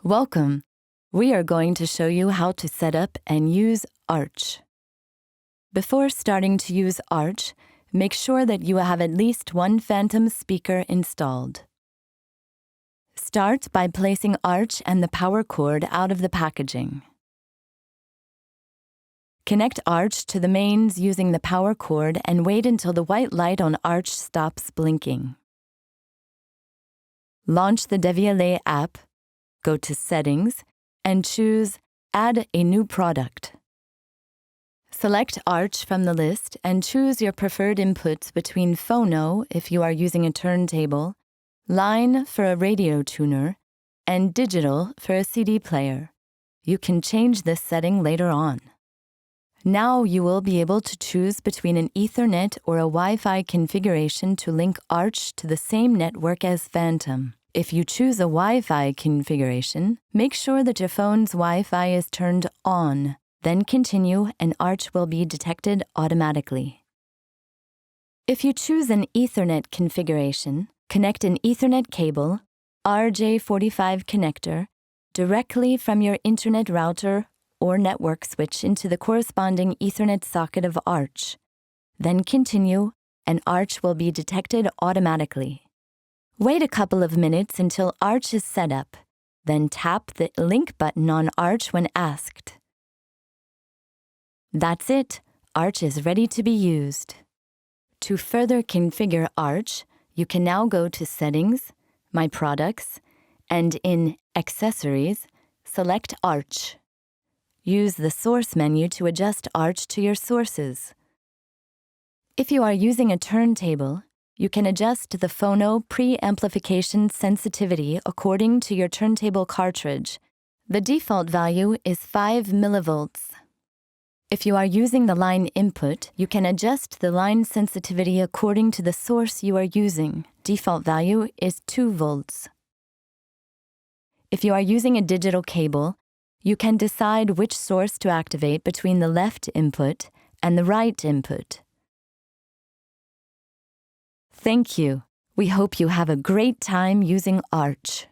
Welcome. We are going to show you how to set up and use Arch. Before starting to use Arch, make sure that you have at least one Phantom speaker installed. Start by placing Arch and the power cord out of the packaging. Connect Arch to the mains using the power cord and wait until the white light on Arch stops blinking. Launch the Devialet app, go to Settings, and choose Add a new product. Select Arch from the list and choose your preferred inputs between phono if you are using a turntable, line for a radio tuner, and digital for a CD player. You can change this setting later on. Now you will be able to choose between an Ethernet or a Wi-Fi configuration to link Arch to the same network as Phantom. If you choose a Wi-Fi configuration, make sure that your phone's Wi-Fi is turned on. Then continue and Arch will be detected automatically. If you choose an Ethernet configuration, connect an Ethernet cable, RJ45 connector, directly from your internet router or network switch into the corresponding Ethernet socket of Arch. Then continue, and Arch will be detected automatically. Wait a couple of minutes until Arch is set up, then tap the link button on Arch when asked. That's it. Arch is ready to be used. To further configure Arch, you can now go to Settings, My Products, and in Accessories, select Arch. Use the Source menu to adjust Arch to your sources. If you are using a turntable, you can adjust the phono preamplification sensitivity according to your turntable cartridge. The default value is 5 millivolts. If you are using the line input, you can adjust the line sensitivity according to the source you are using. Default value is 2 volts. If you are using a digital cable, you can decide which source to activate between the left input and the right input. Thank you. We hope you have a great time using Arch.